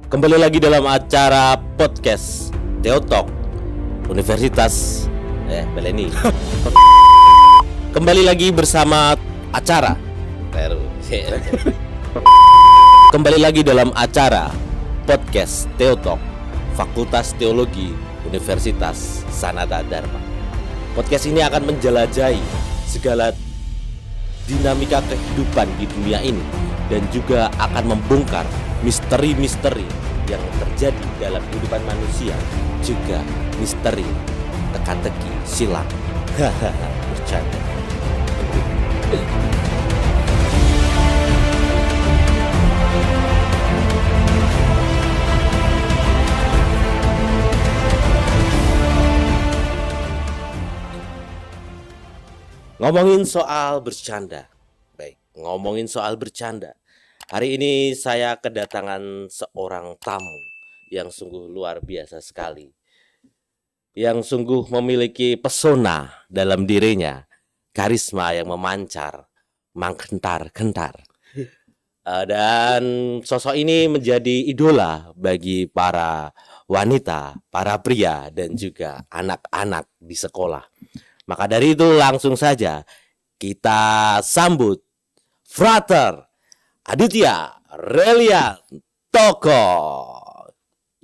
Kembali lagi dalam acara podcast Teotalk Universitas Beleni. Kembali lagi bersama acara Kembali lagi dalam acara podcast Teotalk Fakultas Teologi Universitas Sanata Dharma. Podcast ini akan menjelajahi segala dinamika kehidupan di dunia ini dan juga akan membongkar misteri-misteri yang terjadi dalam kehidupan manusia, juga misteri teka-teki silang. Bercanda. Ngomongin soal bercanda. Baik, ngomongin soal bercanda. Hari ini saya kedatangan seorang tamu yang sungguh luar biasa sekali. Yang sungguh memiliki pesona dalam dirinya, karisma yang memancar, mengkentar-kentar. Dan sosok ini menjadi idola bagi para wanita, para pria, dan juga anak-anak di sekolah. Maka dari itu langsung saja kita sambut Frater Aditya Relian Toko.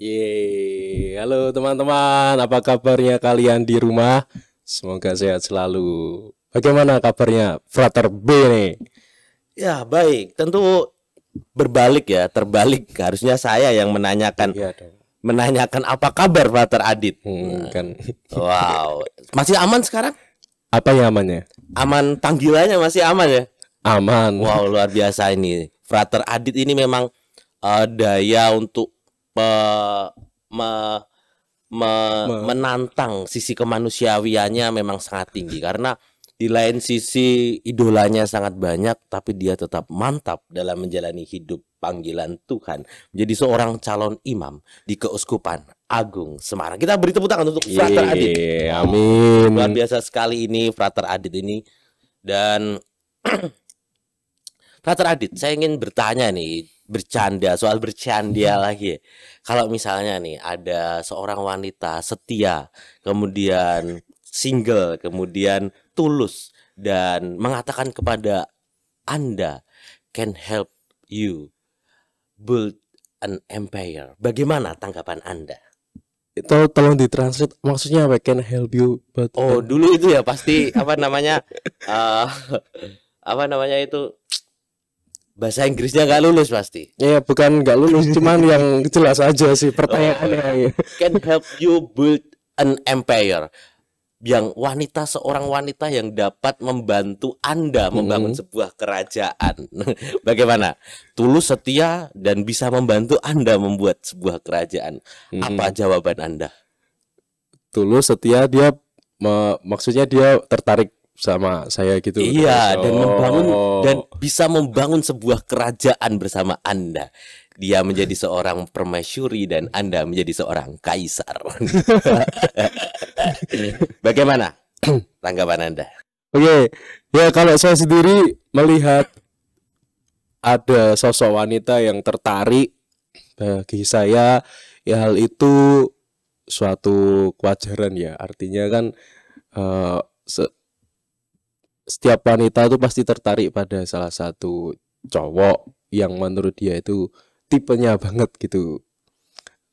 Yeay, halo teman-teman, apa kabarnya kalian di rumah? Semoga sehat selalu. Bagaimana kabarnya Frater B nih? Ya baik, tentu berbalik ya, terbalik. Harusnya saya yang menanyakan. Iya dong. Menanyakan apa kabar Frater Adit. Kan. Wow, masih aman sekarang? Apa ya amannya? Aman, panggilannya masih aman ya? Aman. Wow, luar biasa ini. Frater Adit ini memang daya untuk menantang sisi kemanusiawiannya memang sangat tinggi. Karena di lain sisi idolanya sangat banyak, tapi dia tetap mantap dalam menjalani hidup panggilan Tuhan menjadi seorang calon imam di Keuskupan Agung Semarang. Kita beri tepuk tangan untuk Frater Adit. Amin. Luar biasa sekali ini Frater Adit ini. Dan Frater Adit, saya ingin bertanya nih, bercanda, soal bercanda lagi. Kalau misalnya nih ada seorang wanita setia, kemudian single, kemudian tulus dan mengatakan kepada Anda, can help you build an empire. Bagaimana tanggapan Anda? Itu tolong ditranslate, maksudnya apa? Can help you but Oh, dulu itu ya pasti apa namanya itu bahasa Inggrisnya nggak lulus pasti. ya bukan nggak lulus, cuman yang jelas aja sih pertanyaannya. Can help you build an empire. Yang seorang wanita yang dapat membantu Anda membangun sebuah kerajaan. Bagaimana? Tulus, setia, dan bisa membantu Anda membuat sebuah kerajaan. Apa jawaban Anda? Tulus, setia, dia maksudnya dia tertarik sama saya gitu. Iya, dan bisa membangun sebuah kerajaan bersama Anda. Dia menjadi seorang permaisuri dan Anda menjadi seorang kaisar. Bagaimana tanggapan Anda? Oke, ya kalau saya sendiri melihat ada sosok wanita yang tertarik, bagi saya ya hal itu suatu kewajaran ya. Artinya kan setiap wanita itu pasti tertarik pada salah satu cowok yang menurut dia itu tipenya banget gitu.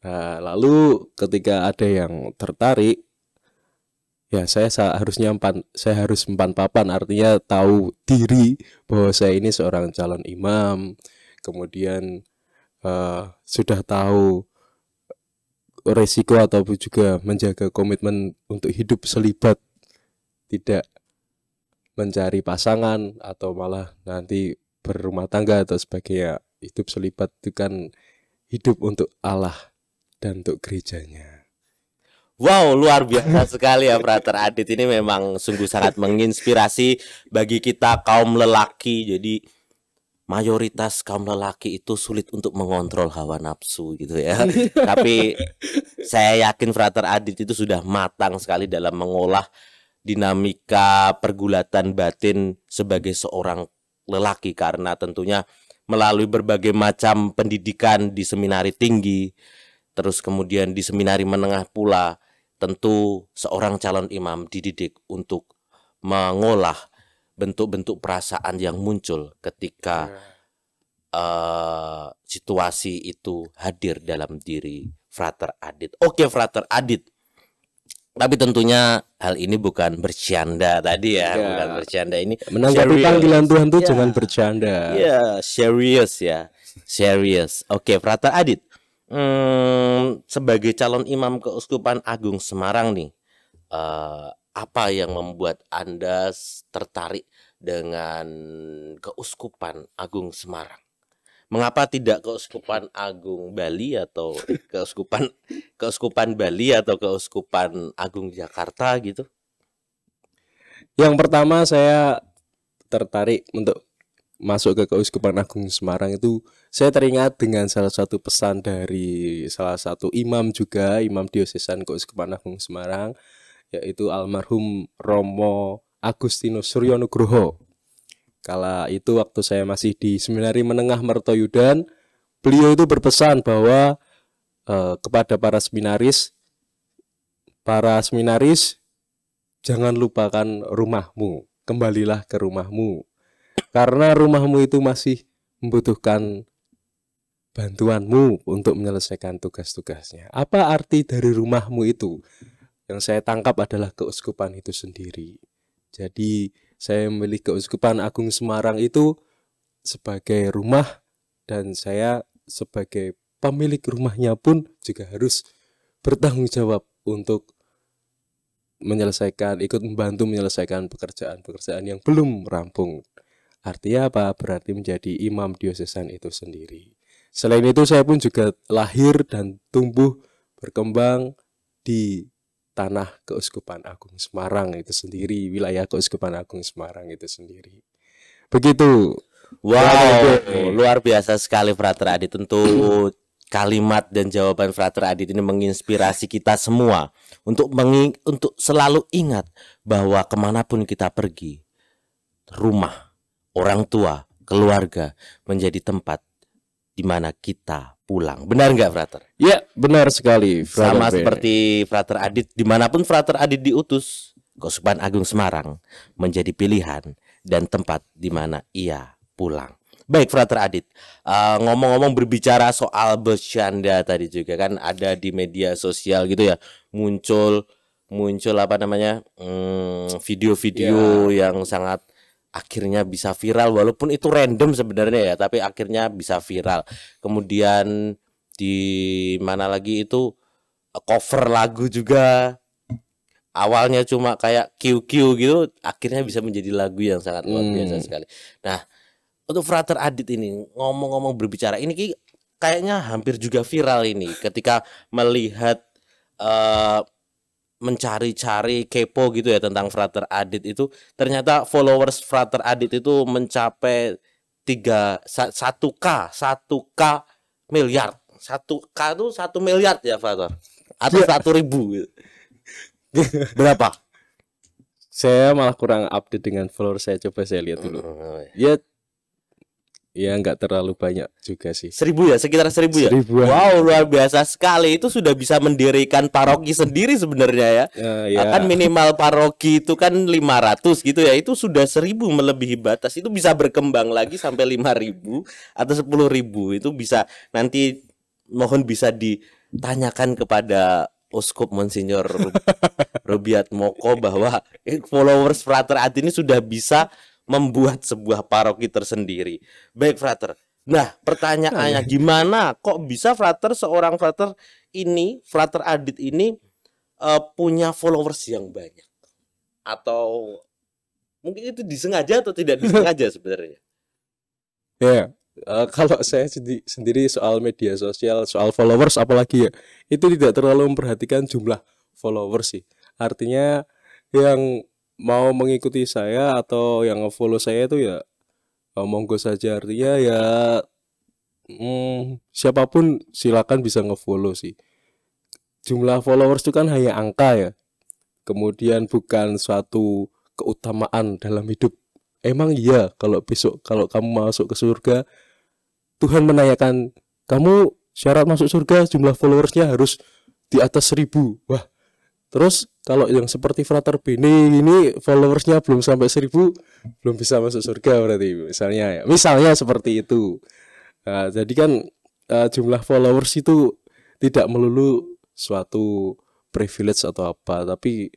Nah, lalu ketika ada yang tertarik, ya saya harus empan papan, artinya tahu diri bahwa saya ini seorang calon imam. Kemudian sudah tahu resiko ataupun juga menjaga komitmen untuk hidup selibat, tidak mencari pasangan atau malah nanti berumah tangga atau sebagainya. Hidup selibat itu kan hidup untuk Allah dan untuk gerejanya. Wow, luar biasa sekali ya Frater Adit. Ini memang sungguh sangat menginspirasi bagi kita kaum lelaki. Jadi mayoritas kaum lelaki itu sulit untuk mengontrol hawa nafsu gitu ya. Tapi saya yakin Frater Adit itu sudah matang sekali dalam mengolah dinamika pergulatan batin sebagai seorang lelaki, karena tentunya melalui berbagai macam pendidikan di seminari tinggi, terus kemudian di seminari menengah pula, tentu seorang calon imam dididik untuk mengolah bentuk-bentuk perasaan yang muncul ketika situasi itu hadir dalam diri Frater Adit. Oke, Frater Adit. Tapi tentunya hal ini bukan bercanda tadi ya, bukan bercanda ini. Menanggapi panggilan Tuhan tuh jangan bercanda. Iya, serius ya. Serius. Oke, Frater Adit. Sebagai calon imam Keuskupan Agung Semarang nih, apa yang membuat Anda tertarik dengan Keuskupan Agung Semarang? Mengapa tidak Keuskupan Agung Bali atau Keuskupan Bali atau Keuskupan Agung Jakarta gitu? Yang pertama saya tertarik untuk masuk ke Keuskupan Agung Semarang itu saya teringat dengan salah satu pesan dari salah satu imam juga, Imam Diosesan Keuskupan Agung Semarang, yaitu almarhum Romo Agustinus Suryo Nugroho. Kala itu waktu saya masih di Seminari Menengah Mertoyudan, beliau itu berpesan bahwa kepada para seminaris jangan lupakan rumahmu, kembalilah ke rumahmu, karena rumahmu itu masih membutuhkan bantuanmu untuk menyelesaikan tugas-tugasnya. Apa arti dari rumahmu itu? Yang saya tangkap adalah keuskupan itu sendiri. Jadi saya memilih Keuskupan Agung Semarang itu sebagai rumah, dan saya sebagai pemilik rumahnya pun juga harus bertanggung jawab untuk ikut membantu menyelesaikan pekerjaan-pekerjaan yang belum rampung. Artinya apa? Berarti menjadi imam diosesan itu sendiri. Selain itu saya pun juga lahir dan tumbuh berkembang di tanah Keuskupan Agung Semarang itu sendiri, wilayah Keuskupan Agung Semarang itu sendiri. Begitu. Wow, luar biasa sekali Frater Adit. Tentu kalimat dan jawaban Frater Adit ini menginspirasi kita semua untuk selalu ingat bahwa kemanapun kita pergi, rumah, orang tua, keluarga menjadi tempat di mana kita pulang. Benar nggak, Frater? Ya, benar sekali, Frater. Sama seperti Frater Adit, dimanapun Frater Adit diutus, Keuskupan Agung Semarang menjadi pilihan dan tempat di mana ia pulang. Baik, Frater Adit, ngomong-ngomong berbicara soal bercanda tadi juga kan ada di media sosial gitu ya, muncul apa namanya, video-video yang sangat akhirnya bisa viral, walaupun itu random sebenarnya ya, tapi akhirnya bisa viral. Kemudian di mana lagi itu cover lagu juga, awalnya cuma kayak QQ gitu, akhirnya bisa menjadi lagu yang sangat luar biasa sekali. Nah, untuk Frater Adit ini ngomong-ngomong berbicara ini kayaknya hampir juga viral ini ketika melihat mencari-cari kepo gitu ya tentang Frater Adit itu, ternyata followers Frater Adit itu mencapai 1K miliar. 1K itu 1 miliar ya, Frater, atau 1.000 gitu. Berapa? Saya malah kurang update dengan follower saya, coba saya lihat dulu. Ya nggak terlalu banyak juga sih. 1.000 ya, sekitar 1.000 ya. 1.000-an. Wow, luar biasa sekali. Itu sudah bisa mendirikan paroki sendiri sebenarnya ya. Ya. Kan minimal paroki itu kan 500 gitu ya. Itu sudah 1.000 melebihi batas. Itu bisa berkembang lagi sampai 5.000 atau 10.000. Itu bisa nanti mohon bisa ditanyakan kepada Uskup Monsinyur Rubiat Moko bahwa followers Frater Adit ini sudah bisa membuat sebuah paroki tersendiri. Baik, Frater. Nah, pertanyaannya gimana kok bisa seorang Frater Adit ini punya followers yang banyak? Atau mungkin itu disengaja atau tidak disengaja sebenarnya? Ya, kalau saya sendiri soal media sosial, soal followers apalagi ya, itu tidak terlalu memperhatikan jumlah followers sih. Artinya yang mau mengikuti saya atau yang nge-follow saya itu ya monggo saja, artinya ya siapapun silakan bisa nge-follow sih. Jumlah followers itu kan hanya angka ya, kemudian bukan suatu keutamaan dalam hidup. Emang iya kalau besok kalau kamu masuk ke surga Tuhan menanyakan, kamu syarat masuk surga jumlah followersnya harus di atas 1.000. Wah, terus kalau yang seperti Frater Bene ini followersnya belum sampai 1.000, belum bisa masuk surga berarti misalnya seperti itu. Nah, jadi kan jumlah followers itu tidak melulu suatu privilege atau apa, tapi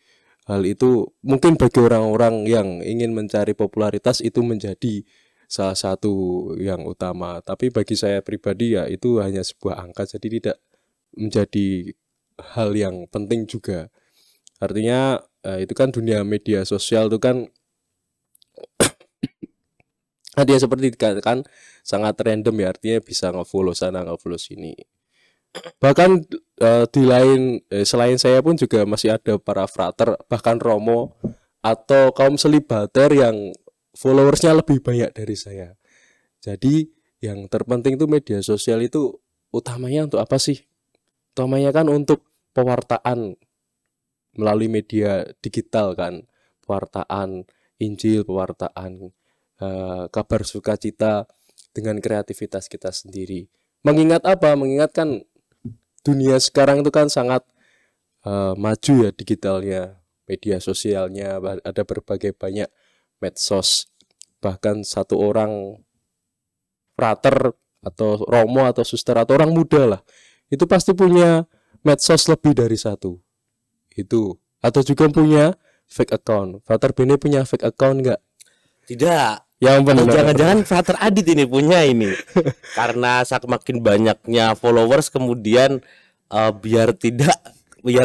hal itu mungkin bagi orang-orang yang ingin mencari popularitas itu menjadi salah satu yang utama. Tapi bagi saya pribadi ya itu hanya sebuah angka, jadi tidak menjadi hal yang penting juga. Artinya itu kan dunia media sosial itu kan dia seperti dikatakan sangat random ya, artinya bisa nge-follow sana nge-follow sini. Bahkan selain saya pun juga masih ada para frater, bahkan Romo atau kaum selibater yang followersnya lebih banyak dari saya. Jadi yang terpenting tuh media sosial itu utamanya untuk apa sih? Utamanya kan untuk pewartaan melalui media digital kan, pewartaan Injil, pewartaan kabar sukacita dengan kreativitas kita sendiri. Mengingat apa? Mengingat kan dunia sekarang itu kan sangat maju ya digitalnya, media sosialnya, ada berbagai banyak medsos. Bahkan satu orang frater atau romo atau suster atau orang muda lah, itu pasti punya medsos lebih dari satu. Itu atau juga punya fake account. Frater Bene punya fake account enggak? Tidak. Yang benar. Jangan-jangan Frater Adit ini punya ini. Karena semakin banyaknya followers kemudian biar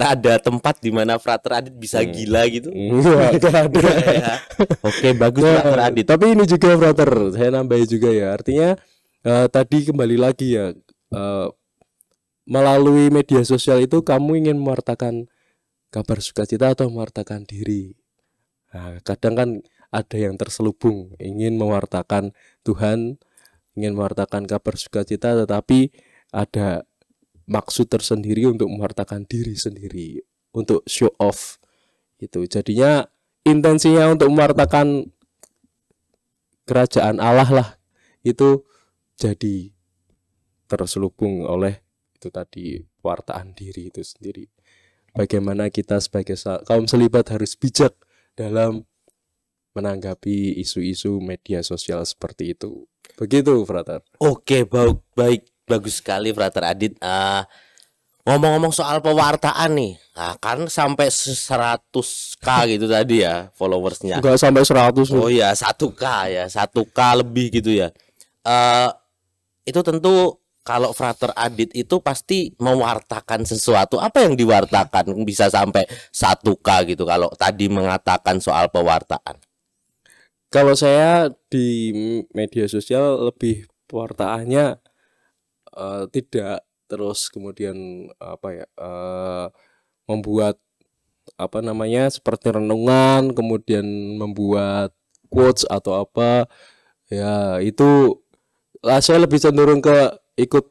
ada tempat di mana Frater Adit bisa gila gitu. Enggak ada. Ya. Oke, bagus Frater Adit. Tapi ini juga frater, saya nambahin juga ya. Artinya tadi kembali lagi ya, melalui media sosial itu kamu ingin mewartakan kabar sukacita atau mewartakan diri. Nah, kadang kan ada yang terselubung ingin mewartakan Tuhan, ingin mewartakan kabar sukacita, tetapi ada maksud tersendiri untuk mewartakan diri sendiri, untuk show off. Itu jadinya intensinya untuk mewartakan kerajaan Allah lah, itu jadi terselubung oleh itu tadi pewartaan diri itu sendiri. Bagaimana kita sebagai kaum selibat harus bijak dalam menanggapi isu-isu media sosial seperti itu. Begitu, Frater. Oke, baik, bagus sekali Frater Adit. Ngomong-ngomong soal pewartaan nih, kan sampai 100k gitu tadi ya followersnya. Enggak sampai 100. Oh ya, 1k ya, 1k lebih gitu ya. Itu tentu kalau Frater Adit itu pasti mewartakan sesuatu. Apa yang diwartakan bisa sampai 1k gitu kalau tadi mengatakan soal pewartaan? Kalau saya di media sosial lebih pewartaannya tidak terus kemudian membuat seperti renungan, kemudian membuat quotes atau apa ya, itu saya lebih cenderung ke ikut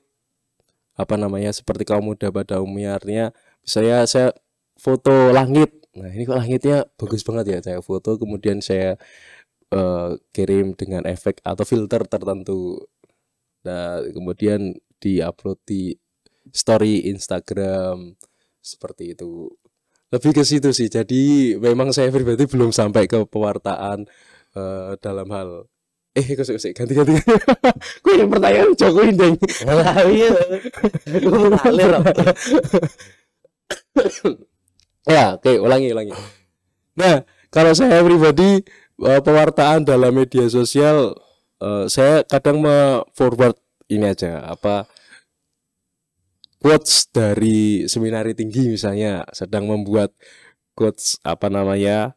seperti kaum muda pada umumnya. Artinya saya foto langit. Nah, ini kok langitnya bagus banget ya, saya foto kemudian saya kirim dengan efek atau filter tertentu. Nah, kemudian diupload di story Instagram seperti itu. Lebih ke situ sih. Jadi memang saya pribadi belum sampai ke pewartaan dalam hal ganti. Gue yang pertanyaan Jokowi deng. Iya. Gue ngalir. Ya, oke, ulangi. Nah, kalau saya pribadi pewartaan dalam media sosial, saya kadang forward ini aja quotes dari seminari tinggi misalnya sedang membuat quotes ayat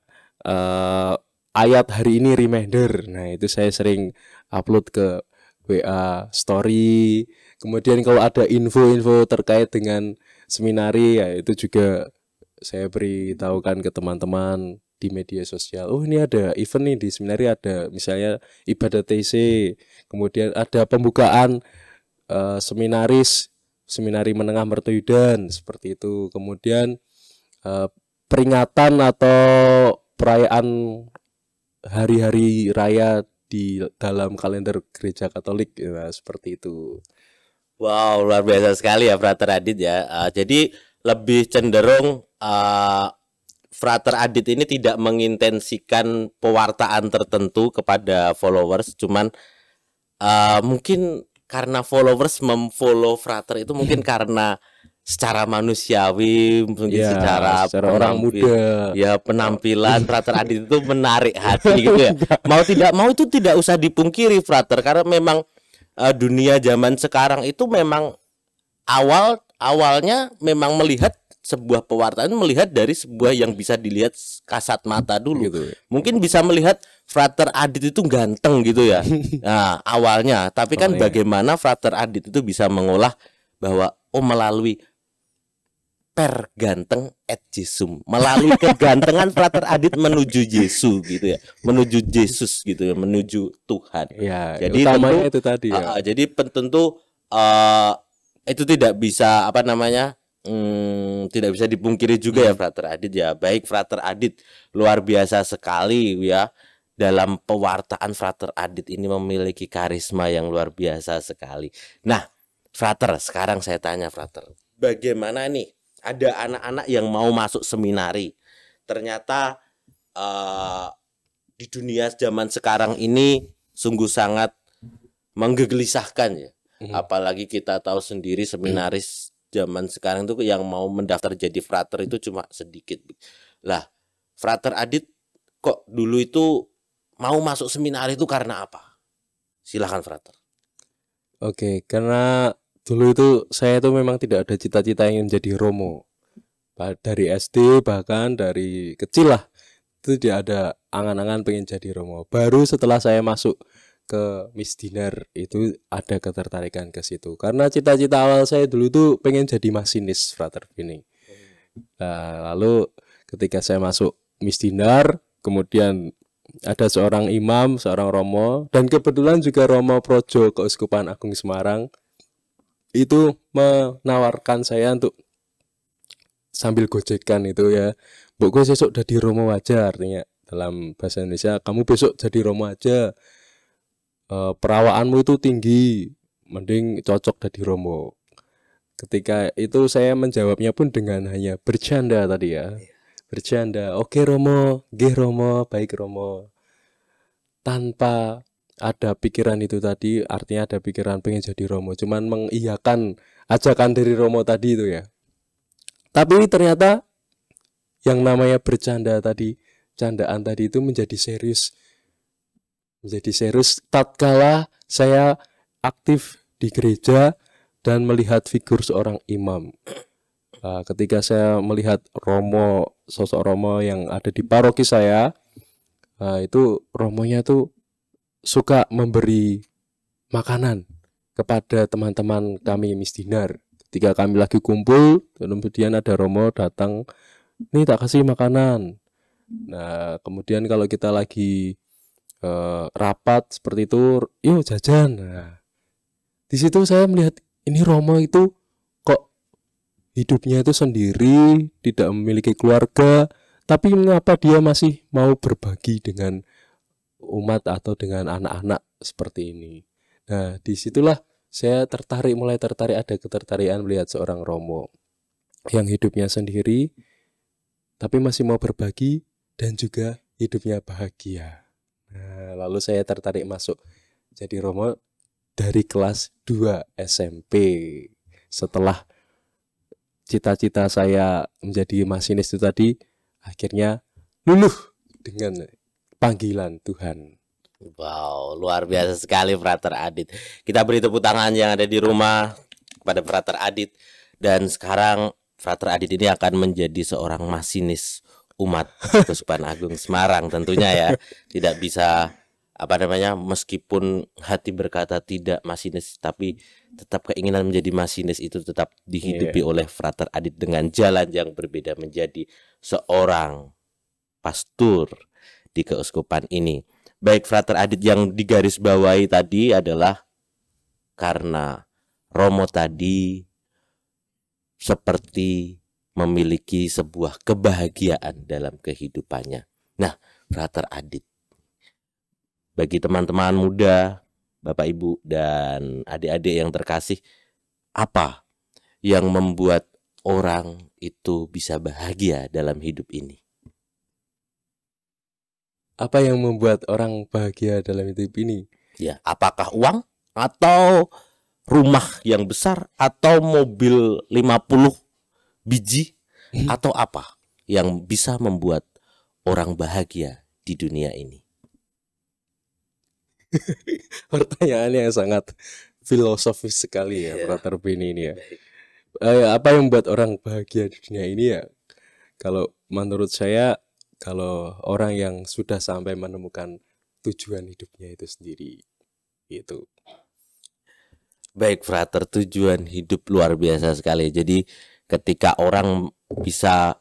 hari ini reminder. Nah, itu saya sering upload ke WA story. Kemudian kalau ada info-info terkait dengan seminari ya itu juga saya beritahukan ke teman-teman di media sosial. Oh, ini ada event nih di seminari, ada misalnya ibadah TC, kemudian ada pembukaan seminari menengah Mertoyudan seperti itu. Kemudian peringatan atau perayaan hari-hari raya di dalam kalender gereja Katolik ya, seperti itu. Wow, luar biasa sekali ya Frater Adit ya. Jadi lebih cenderung Frater Adit ini tidak mengintensikan pewartaan tertentu kepada followers, cuman mungkin karena followers memfollow Frater itu mungkin karena secara manusiawi, mungkin Ya, secara secara orang muda. ya penampilan Frater Adit itu menarik hati gitu ya. Mau tidak mau itu tidak usah dipungkiri Frater, karena memang dunia zaman sekarang itu memang awalnya memang melihat sebuah pewartaan, melihat dari sebuah yang bisa dilihat kasat mata dulu. Gitu. Mungkin bisa melihat Frater Adit itu ganteng gitu ya. Nah, awalnya, tapi kan bagaimana Frater Adit itu bisa mengolah bahwa melalui per ganteng et Jesum, melalui kegantengan Frater Adit menuju Yesus gitu ya, menuju Yesus gitu ya, menuju Tuhan. Ya, Jadi utamanya tentu itu tadi ya. jadi tentu itu tidak bisa tidak bisa dipungkiri juga ya Frater Adit ya. Baik Frater Adit luar biasa sekali ya. Dalam pewartaan Frater Adit ini memiliki karisma yang luar biasa sekali. Nah, Frater, sekarang saya tanya Frater, bagaimana nih ada anak-anak yang mau masuk seminari, ternyata di dunia zaman sekarang ini sungguh sangat menggelisahkan ya. Apalagi kita tahu sendiri seminaris zaman sekarang itu yang mau mendaftar jadi frater itu cuma sedikit. Lah, Frater Adit kok dulu itu mau masuk seminari itu karena apa? Silahkan Frater. Oke, karena dulu itu saya itu memang tidak ada cita-cita ingin jadi romo. Dari SD bahkan dari kecil lah itu tidak ada angan-angan pengen jadi romo. Baru setelah saya masuk ke Misdinar itu ada ketertarikan ke situ. Karena cita-cita awal saya dulu itu pengen jadi masinis Frater Vini. Nah, lalu ketika saya masuk Misdinar, kemudian ada seorang imam, seorang romo, dan kebetulan juga Romo Projo Keuskupan Agung Semarang itu menawarkan saya untuk sambil gojekan itu ya, "Mbok gue besok jadi romo aja," artinya dalam bahasa Indonesia, "Kamu besok jadi romo aja. Perawaanmu itu tinggi, mending cocok jadi romo." Ketika itu saya menjawabnya pun dengan hanya bercanda tadi ya. Bercanda, "Oke Romo, nggih Romo, baik Romo." Tanpa ada pikiran itu tadi, artinya ada pikiran pengen jadi romo, cuman mengiyakan ajakan dari romo tadi itu ya. Tapi ternyata yang namanya bercanda tadi, candaan tadi itu menjadi serius. Menjadi serius tatkala saya aktif di gereja dan melihat figur seorang imam. Ketika saya melihat romo, sosok romo yang ada di paroki saya, itu romonya tuh suka memberi makanan kepada teman-teman kami Misdinar. Ketika kami lagi kumpul, kemudian ada romo datang, "Nih tak kasih makanan." Nah, kemudian kalau kita lagi rapat seperti itu, "Yuk jajan." Nah, di situ saya melihat ini romo itu kok hidupnya itu sendiri, tidak memiliki keluarga, tapi mengapa dia masih mau berbagi dengan umat atau dengan anak-anak seperti ini. Nah, disitulah saya mulai tertarik, ada ketertarikan melihat seorang romo yang hidupnya sendiri, tapi masih mau berbagi dan juga hidupnya bahagia. Nah, lalu saya tertarik masuk jadi romo dari kelas 2 SMP. Setelah cita-cita saya menjadi masinis itu tadi, akhirnya luluh dengan panggilan Tuhan. Wow, luar biasa sekali Frater Adit. Kita beri tepuk tangan yang ada di rumah kepada Frater Adit. Dan sekarang Frater Adit ini akan menjadi seorang masinis umat Keuskupan Agung Semarang tentunya ya. Tidak bisa meskipun hati berkata tidak masinis, tapi tetap keinginan menjadi masinis itu tetap dihidupi oleh Frater Adit dengan jalan yang berbeda, menjadi seorang pastor di keuskupan ini. Baik Frater Adit, yang digarisbawahi tadi adalah karena romo tadi seperti memiliki sebuah kebahagiaan dalam kehidupannya. Nah, Frater Adit, bagi teman-teman muda, Bapak Ibu dan adik-adik yang terkasih, apa yang membuat orang itu bisa bahagia dalam hidup ini? Apa yang membuat orang bahagia dalam hidup ini? Ya, apakah uang atau rumah yang besar atau mobil 50 biji atau apa yang bisa membuat orang bahagia di dunia ini? Pertanyaan yang sangat filosofis sekali ya, Iya. Brother Benny ini ya. Apa yang membuat orang bahagia di dunia ini ya? Kalau menurut saya, kalau orang yang sudah sampai menemukan tujuan hidupnya itu sendiri, itu. Baik, Frater, tujuan hidup luar biasa sekali. Jadi ketika orang bisa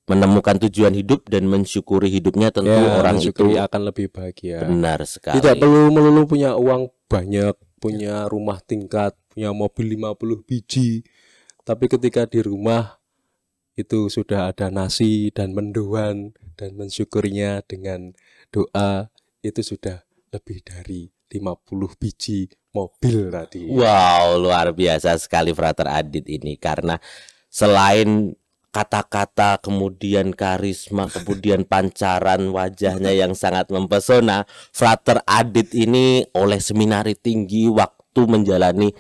menemukan tujuan hidup dan mensyukuri hidupnya, tentu Ya, orang itu mensyukuri akan lebih bahagia. benar sekali. Tidak perlu melulu punya uang banyak, punya rumah tingkat, punya mobil 50 biji. Tapi ketika di rumah itu sudah ada nasi dan mendoan dan mensyukurinya dengan doa, itu sudah lebih dari 50 biji mobil tadi. Wow, luar biasa sekali Frater Adit ini, karena selain kata-kata, kemudian karisma, kemudian pancaran wajahnya yang sangat mempesona, Frater Adit ini oleh seminari tinggi waktu menjalani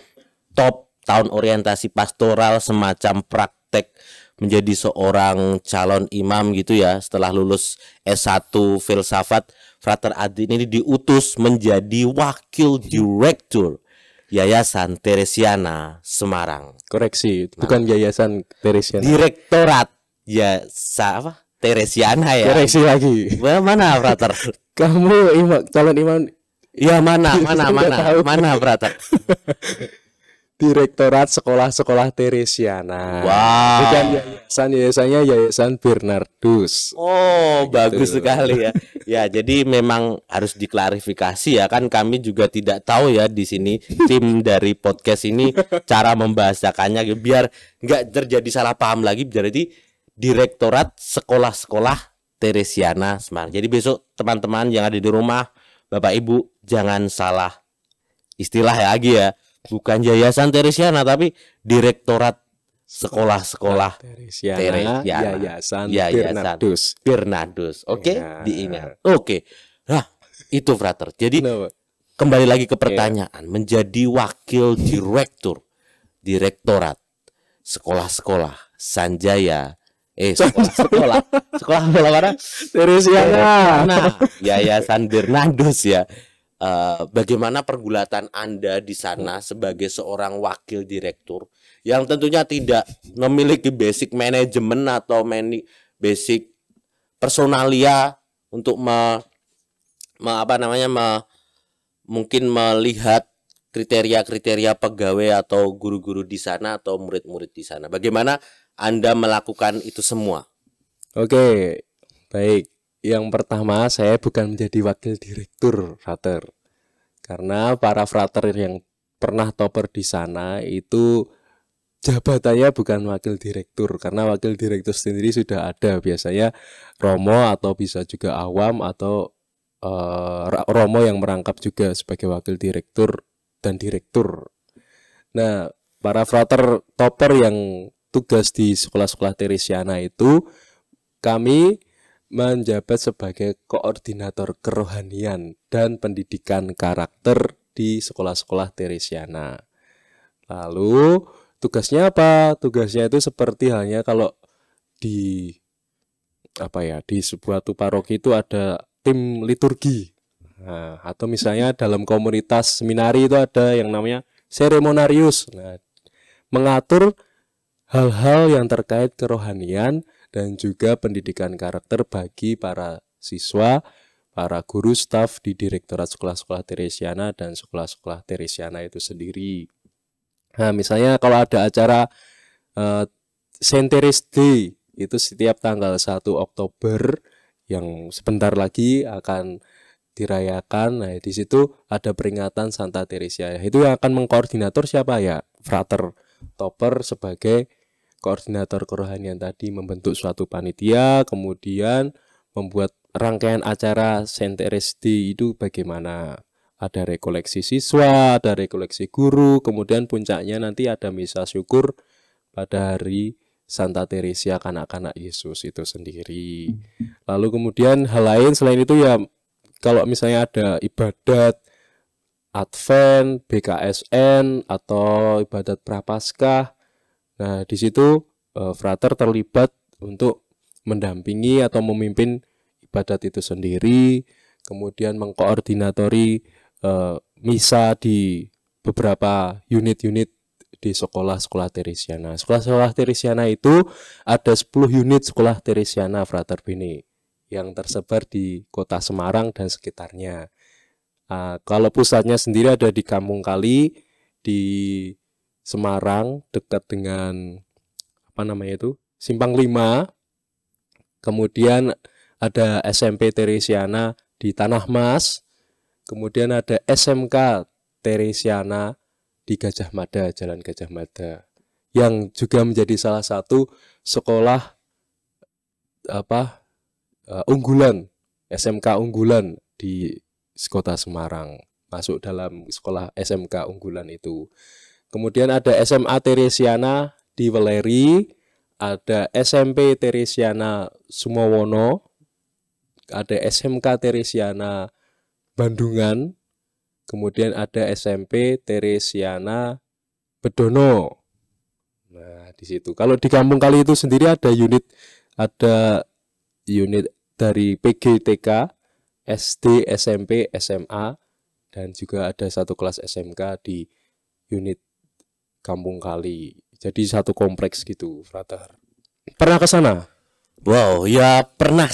top tahun orientasi pastoral semacam praktek menjadi seorang calon imam gitu ya. Setelah lulus S1 filsafat, Frater Adit ini diutus menjadi wakil direktur Yayasan Teresiana Semarang. Koreksi, bukan Yayasan Teresiana. Direktorat apa? Teresiana ya. Koreksi lagi. Mana, Frater? Kamu calon imam Ya mana Nggak tahu. mana, Frater? Direktorat Sekolah-sekolah Teresiana. Wow. Bukan yayasannya Yayasan Bernardus. Oh, bagus Gitu. sekali ya. Ya, jadi memang harus diklarifikasi ya, kan kami juga tidak tahu ya di sini tim dari podcast ini cara membahasakannya biar nggak terjadi salah paham lagi. Jadi Direktorat Sekolah-sekolah Teresiana Semarang. Jadi besok teman-teman yang ada di rumah, Bapak Ibu, jangan salah istilah ya lagi ya. Bukan Yayasan Teresiana tapi Direktorat Sekolah-sekolah Teresiana, Yayasan Yayasan Bernardus. Bernardus. Oke, Ya. diingat. Oke. Nah, itu Frater. Jadi Kenapa? kembali lagi ke pertanyaan, menjadi wakil direktorat sekolah-sekolah Sanjaya, sekolah mana? Teresiana. Nah, Yayasan Bernardus ya. Bagaimana pergulatan Anda di sana sebagai seorang wakil direktur yang tentunya tidak memiliki basic manajemen atau basic personalia untuk mungkin melihat kriteria-kriteria pegawai atau guru-guru di sana atau murid-murid di sana. Bagaimana Anda melakukan itu semua? Oke, baik. Yang pertama, saya bukan menjadi wakil direktur frater. Karena para frater yang pernah topper di sana itu jabatannya bukan wakil direktur. Karena wakil direktur sendiri sudah ada. Biasanya Romo atau bisa juga awam atau Romo yang merangkap juga sebagai wakil direktur dan direktur. Nah, para frater topper yang tugas di sekolah-sekolah Teresiana itu kami menjabat sebagai koordinator kerohanian dan pendidikan karakter di sekolah-sekolah Teresiana. Lalu tugasnya apa? Tugasnya itu seperti halnya kalau di di sebuah paroki itu ada tim liturgi. Nah, atau misalnya dalam komunitas seminari itu ada yang namanya seremonarius. Nah, mengatur hal-hal yang terkait kerohanian dan juga pendidikan karakter bagi para siswa, para guru staf di Direktorat Sekolah-sekolah Teresiana dan sekolah-sekolah Teresiana itu sendiri. Nah, misalnya kalau ada acara Saint Teres Day itu setiap tanggal 1 Oktober yang sebentar lagi akan dirayakan. Nah, di situ ada peringatan Santa Teresia. Itu yang akan mengkoordinator siapa ya? Frater Topper sebagai koordinator kerohanian tadi, membentuk suatu panitia, kemudian membuat rangkaian acara Senteresdi itu bagaimana? Ada rekoleksi siswa, ada rekoleksi guru, kemudian puncaknya nanti ada misa syukur pada hari Santa Teresia kanak-kanak Yesus itu sendiri. Lalu kemudian hal lain selain itu ya, kalau misalnya ada ibadat Advent, BKSN atau ibadat Prapaskah, nah di situ frater terlibat untuk mendampingi atau memimpin ibadat itu sendiri, kemudian mengkoordinatori misa di beberapa unit-unit di sekolah-sekolah Teresiana. Sekolah-sekolah Teresiana itu ada 10 unit sekolah Teresiana Frater Bene yang tersebar di kota Semarang dan sekitarnya. Kalau pusatnya sendiri ada di Kampung Kali di Semarang, dekat dengan Simpang 5. Kemudian ada SMP Teresiana di Tanah Mas. Kemudian ada SMK Teresiana di Gajah Mada, Jalan Gajah Mada, yang juga menjadi salah satu sekolah unggulan, SMK unggulan di kota Semarang, masuk dalam sekolah SMK unggulan itu. Kemudian ada SMA Teresiana di Weleri, ada SMP Teresiana Sumowono, ada SMK Teresiana Bandungan, kemudian ada SMP Teresiana Bedono. Nah, di situ. Kalau di Kampung Kali itu sendiri ada unit dari PGTK, SD, SMP, SMA, dan juga ada satu kelas SMK di unit Kampung Kali. Jadi satu kompleks gitu, Frater. Pernah ke sana? Wow, ya pernah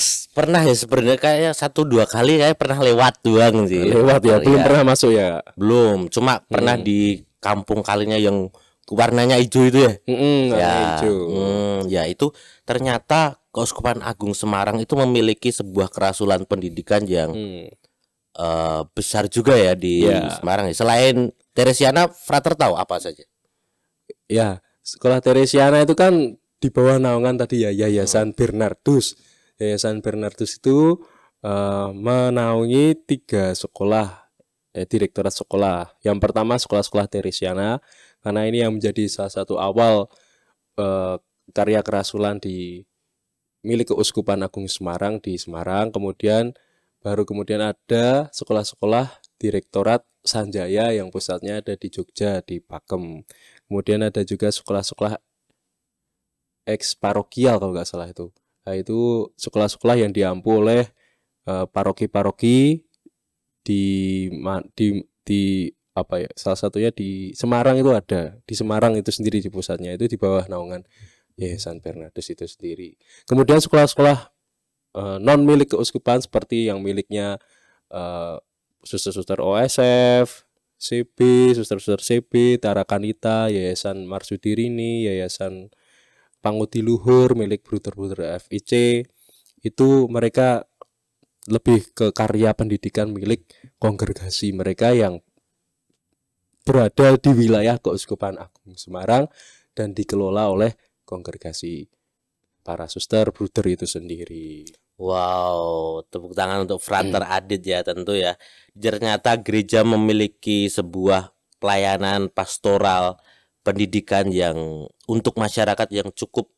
ya sebenarnya kayak 1-2 kali kayak pernah lewat doang sih. Lewat ya, belum ya. pernah masuk ya. Belum, cuma pernah di Kampung Kalinya yang warnanya hijau itu ya. Warna hijau. Ya itu ternyata Keuskupan Agung Semarang itu memiliki sebuah kerasulan pendidikan yang besar juga ya di Semarang. Selain Teresiana, Frater tahu apa saja? Ya, sekolah Teresiana itu kan di bawah naungan tadi ya Yayasan Bernardus. Yayasan Bernardus itu menaungi 3 sekolah, direktorat sekolah. Yang pertama sekolah-sekolah Teresiana, karena ini yang menjadi salah satu awal karya kerasulan di milik Keuskupan Agung Semarang di Semarang. Kemudian ada sekolah-sekolah direktorat Sanjaya yang pusatnya ada di Jogja di Pakem. Kemudian ada juga sekolah-sekolah eks-parokial kalau nggak salah itu. Nah, itu sekolah-sekolah yang diampu oleh paroki-paroki di salah satunya di Semarang itu ada. Di Semarang itu sendiri di pusatnya itu di bawah naungan Yayasan Bernardus itu sendiri. Kemudian sekolah-sekolah non milik keuskupan seperti yang miliknya suster-suster OSF, CB, suster-suster CB, Tarakanita, Yayasan Marsudirini, Yayasan Pangudi Luhur milik Bruder-Bruder FIC, itu mereka lebih ke karya pendidikan milik kongregasi mereka yang berada di wilayah Keuskupan Agung Semarang dan dikelola oleh kongregasi para suster bruder itu sendiri. Wow, tepuk tangan untuk Frater Adit ya tentu ya. Ternyata gereja memiliki sebuah pelayanan pastoral pendidikan yang untuk masyarakat yang cukup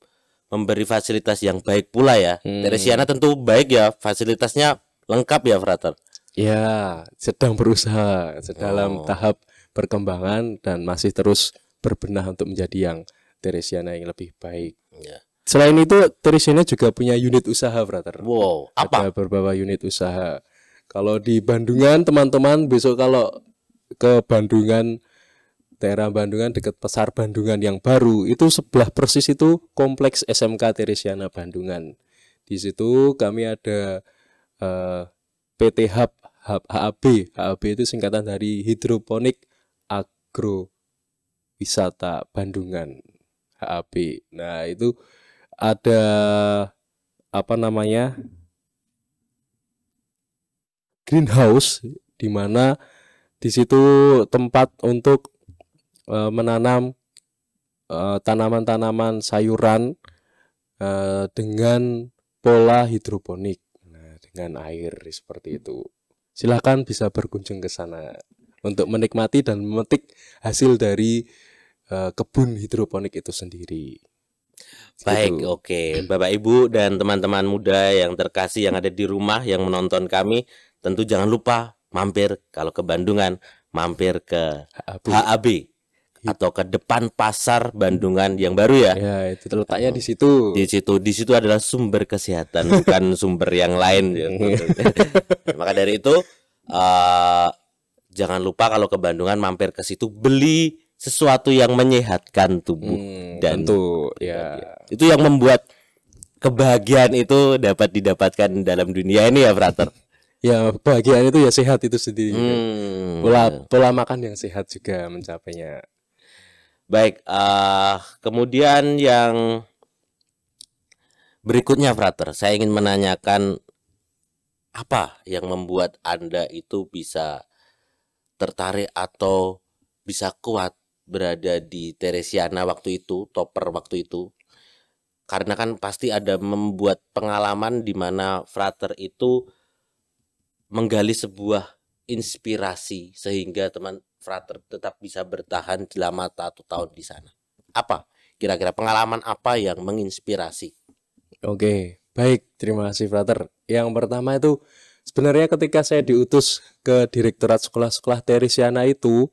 memberi fasilitas yang baik pula ya. Teresiana tentu baik ya, fasilitasnya lengkap ya Frater. Ya, sedang berusaha dalam tahap perkembangan dan masih terus berbenah untuk menjadi yang Teresiana yang lebih baik. Ya. Selain itu, Teresiana juga punya unit usaha, Frater. Wow, apa? Ada beberapa unit usaha. Kalau di Bandungan, teman-teman besok kalau ke Bandungan, daerah Bandungan dekat Pasar Bandungan yang baru, itu sebelah persis itu kompleks SMK Teresiana Bandungan. Di situ kami ada PT HAB. HAB itu singkatan dari Hidroponik Agro Wisata Bandungan. HAB. Nah, itu ada greenhouse di mana di situ tempat untuk menanam tanaman-tanaman sayuran dengan pola hidroponik. Nah, dengan air seperti itu. Silakan bisa berkunjung ke sana untuk menikmati dan memetik hasil dari kebun hidroponik itu sendiri. Baik, Gitu. oke. Bapak Ibu dan teman-teman muda yang terkasih yang ada di rumah yang menonton kami, tentu jangan lupa mampir kalau ke Bandungan, mampir ke HAB. HAB atau ke depan pasar Bandungan yang baru ya. Ya, itu letaknya di situ. Di situ adalah sumber kesehatan, bukan sumber yang lain ya. Maka dari itu jangan lupa kalau ke Bandungan mampir ke situ, beli sesuatu yang menyehatkan tubuh dan tentu ya. Itu yang membuat kebahagiaan itu dapat didapatkan dalam dunia ini ya, Frater. Ya, bahagiaan itu ya sehat itu sendiri. Pola makan yang sehat juga mencapainya. Baik, kemudian yang berikutnya, Frater, saya ingin menanyakan apa yang membuat Anda itu bisa tertarik atau bisa kuat berada di Teresiana waktu itu, topper waktu itu. Karena kan pasti ada membuat pengalaman di mana Frater itu menggali sebuah inspirasi sehingga teman Frater tetap bisa bertahan selama 1 tahun di sana. Apa kira-kira pengalaman apa yang menginspirasi? Oke, baik, terima kasih Frater. Yang pertama itu sebenarnya ketika saya diutus ke Direktorat Sekolah-Sekolah Teresiana itu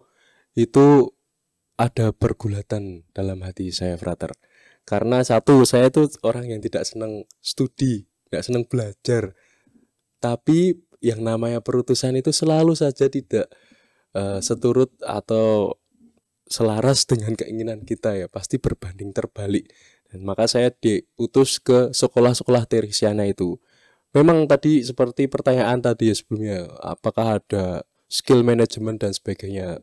ada pergulatan dalam hati saya, Frater. Karena satu, saya itu orang yang tidak senang studi, tidak senang belajar. Tapi yang namanya perutusan itu selalu saja tidak seturut atau selaras dengan keinginan kita ya, pasti berbanding terbalik. Dan maka saya diutus ke sekolah-sekolah Teresiana itu. Memang tadi seperti pertanyaan tadi ya sebelumnya, apakah ada skill management dan sebagainya.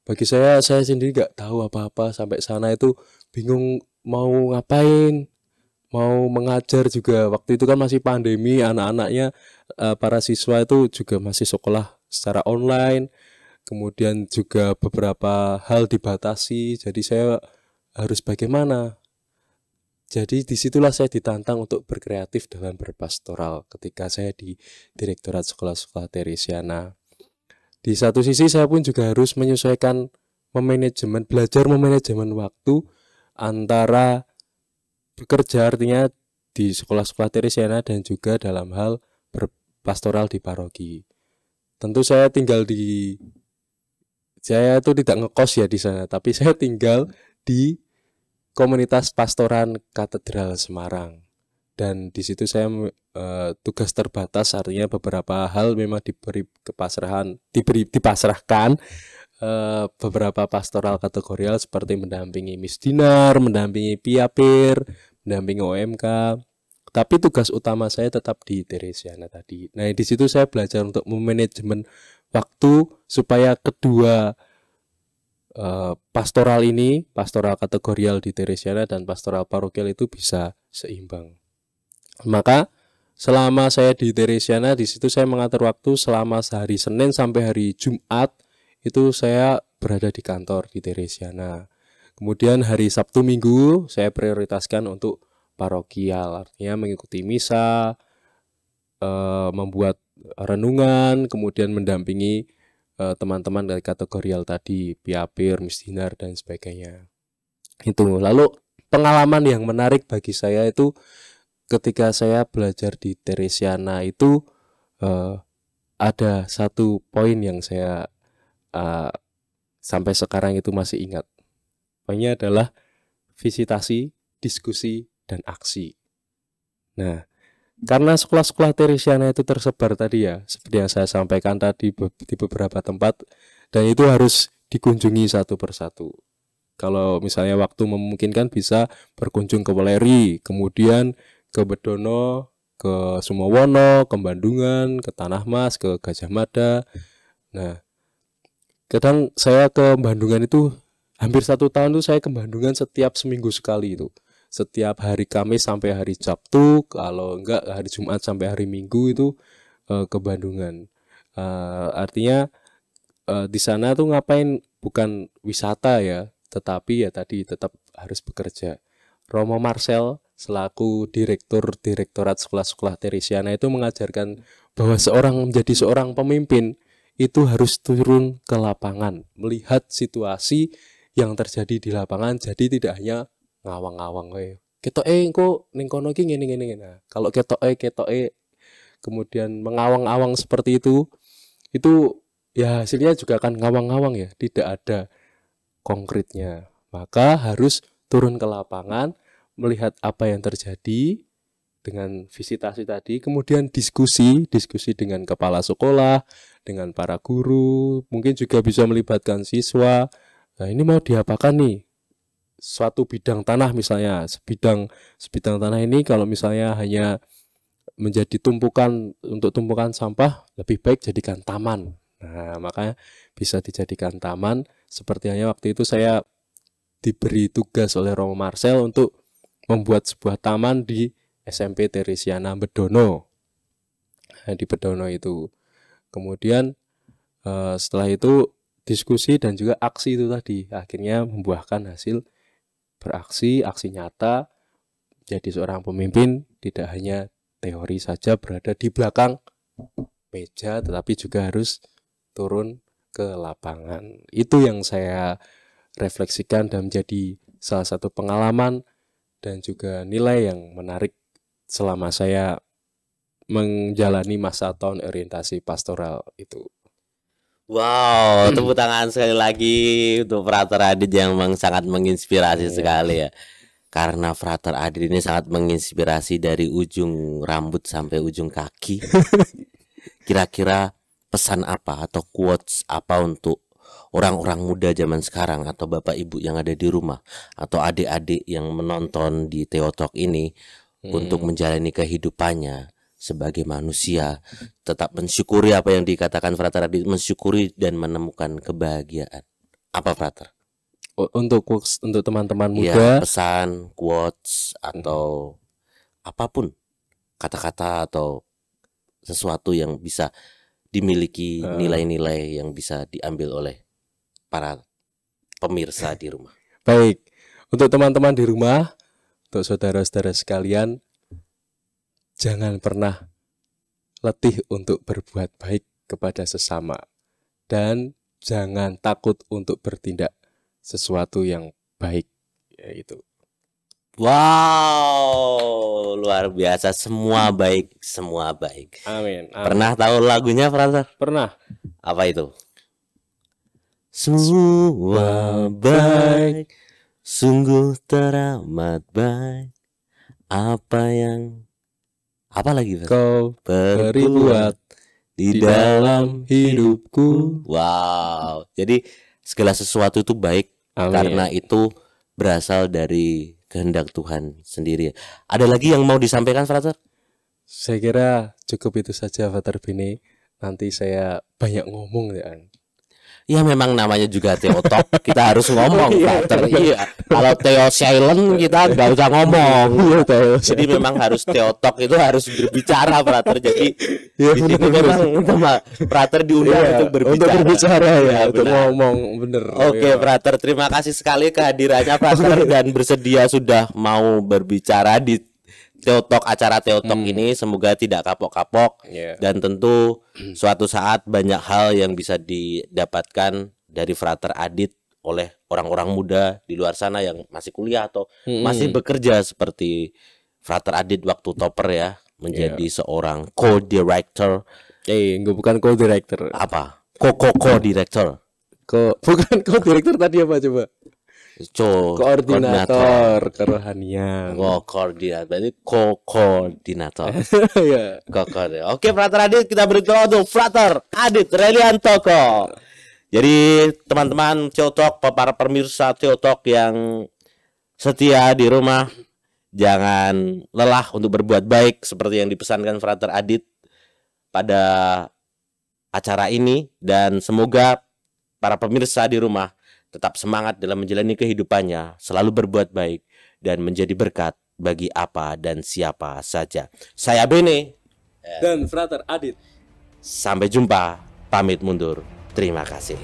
Bagi saya sendiri nggak tahu apa-apa sampai sana itu bingung mau ngapain, mau mengajar juga. Waktu itu kan masih pandemi, anak-anaknya para siswa itu juga masih sekolah secara online. Kemudian juga beberapa hal dibatasi, jadi saya harus bagaimana. Jadi disitulah saya ditantang untuk berkreatif dalam berpastoral ketika saya di Direktorat Sekolah-Sekolah Teresiana. Di satu sisi saya pun juga harus menyesuaikan belajar memanajemen waktu antara bekerja artinya di sekolah-sekolah Teresiana dan juga dalam hal berpastoral di paroki. Tentu saya itu tidak ngekos ya di sana, tapi saya tinggal di komunitas pastoran Katedral Semarang. Dan di situ saya tugas terbatas, artinya beberapa hal memang dipasrahkan beberapa pastoral kategorial seperti mendampingi misdinar, mendampingi piapir, mendampingi OMK. Tapi tugas utama saya tetap di Teresiana tadi. Nah, di situ saya belajar untuk memanajemen waktu supaya kedua pastoral ini, pastoral kategorial di Teresiana dan pastoral parokial itu bisa seimbang. Maka selama saya di Teresiana, di situ saya mengatur waktu selama hari Senin sampai hari Jumat itu saya berada di kantor di Teresiana. Kemudian hari Sabtu Minggu saya prioritaskan untuk parokial, artinya mengikuti misa, membuat renungan, kemudian mendampingi teman-teman dari kategorial tadi, piapir, misdinar dan sebagainya. Itu. Lalu pengalaman yang menarik bagi saya itu ketika saya belajar di Teresiana itu ada satu poin yang saya sampai sekarang itu masih ingat. Poinnya adalah visitasi, diskusi, dan aksi. Nah, karena sekolah-sekolah Teresiana itu tersebar tadi ya, seperti yang saya sampaikan tadi di beberapa tempat, dan itu harus dikunjungi satu persatu. Kalau misalnya waktu memungkinkan bisa berkunjung ke Weleri, kemudian ke Bedono, ke Sumowono, ke Bandungan, ke Tanah Mas, ke Gajah Mada. Nah, kadang saya ke Bandungan itu hampir 1 tahun tuh saya ke Bandungan setiap seminggu sekali itu. Setiap hari Kamis sampai hari Sabtu, kalau enggak hari Jumat sampai hari Minggu itu ke Bandungan. Artinya di sana tuh ngapain, bukan wisata ya, tetapi ya tadi tetap harus bekerja. Romo Marcel selaku Direktorat Sekolah-Sekolah Teresiana itu mengajarkan bahwa menjadi seorang pemimpin itu harus turun ke lapangan, melihat situasi yang terjadi di lapangan. Jadi tidak hanya ngawang-ngawang we. Ketoke engko ning kono iki ngene-ngene. Nah, kalau ketoke kemudian mengawang-awang seperti itu ya hasilnya juga akan ngawang-ngawang ya, tidak ada konkretnya. Maka harus turun ke lapangan, melihat apa yang terjadi dengan visitasi tadi, kemudian diskusi dengan kepala sekolah, dengan para guru, mungkin juga bisa melibatkan siswa. Nah, ini mau diapakan nih? Suatu bidang tanah misalnya, sebidang tanah ini kalau misalnya hanya menjadi tumpukan sampah, lebih baik jadikan taman. Nah, makanya bisa dijadikan taman. Seperti hanya waktu itu saya diberi tugas oleh Romo Marcel untuk membuat sebuah taman di SMP Teresiana Bedono. Nah, di Bedono itu. Kemudian setelah itu diskusi dan juga aksi itu tadi akhirnya membuahkan hasil beraksi, aksi nyata. Jadi seorang pemimpin tidak hanya teori saja berada di belakang meja, tetapi juga harus turun ke lapangan. Itu yang saya refleksikan dan menjadi salah satu pengalaman dan juga nilai yang menarik selama saya menjalani masa tahun orientasi pastoral itu. Wow, tepuk tangan sekali lagi untuk Frater Adit yang memang sangat menginspirasi sekali ya. Karena Frater Adit ini sangat menginspirasi dari ujung rambut sampai ujung kaki. Kira-kira pesan apa atau quotes apa untuk orang-orang muda zaman sekarang atau bapak ibu yang ada di rumah atau adik-adik yang menonton di Theotalk ini untuk menjalani kehidupannya sebagai manusia, tetap mensyukuri apa yang dikatakan Frater Adit, mensyukuri dan menemukan kebahagiaan. Apa Frater? Untuk teman-teman muda, ya, pesan, quotes atau apapun, kata-kata atau sesuatu yang bisa dimiliki, nilai-nilai yang bisa diambil oleh para pemirsa di rumah. Baik, untuk teman-teman di rumah, untuk saudara-saudara sekalian, jangan pernah letih untuk berbuat baik kepada sesama, dan jangan takut untuk bertindak sesuatu yang baik, yaitu. Wow, luar biasa, semua baik, semua baik. Amin. Pernah tahu lagunya, Frater? Pernah. Apa itu? Semua baik, sungguh teramat baik. Apa lagi? Kau berbuat di dalam hidupku. Wow, jadi segala sesuatu itu baik. Amin. Karena itu berasal dari kehendak Tuhan sendiri. Ada lagi yang mau disampaikan, Frater? Saya kira cukup itu saja, Frater Bini. Nanti saya banyak ngomong ya. Ya memang namanya juga Theotalk, kita harus ngomong, Frater. Iya. Kalau Theo silent kita nggak usah ngomong. Jadi memang harus Theotalk itu harus berbicara, Frater. Jadi di sini memang Frater diundang untuk berbicara. Untuk berbicara ya, untuk ngomong, bener. Oke, Frater, terima kasih sekali kehadirannya, Frater, dan bersedia sudah mau berbicara di Theotalk, acara Theotalk ini. Semoga tidak kapok-kapok, dan tentu suatu saat banyak hal yang bisa didapatkan dari Frater Adit oleh orang-orang muda di luar sana yang masih kuliah atau masih bekerja seperti Frater Adit waktu topper ya, menjadi seorang co-director. Bukan co-director. Apa? Co-director. Bukan co-director, tadi apa coba? Koordinator kerohanian. Koordinator, berarti koordinator. Ya. Oke, Frater Adit, kita beri tepuk untuk Frater Adit Reliantoko. Jadi teman-teman Theotalk, para pemirsa Theotalk yang setia di rumah, jangan lelah untuk berbuat baik seperti yang dipesankan Frater Adit pada acara ini, dan semoga para pemirsa di rumah tetap semangat dalam menjalani kehidupannya, selalu berbuat baik dan menjadi berkat bagi apa dan siapa saja. Saya Bene dan Frater Adit. Sampai jumpa, pamit mundur. Terima kasih.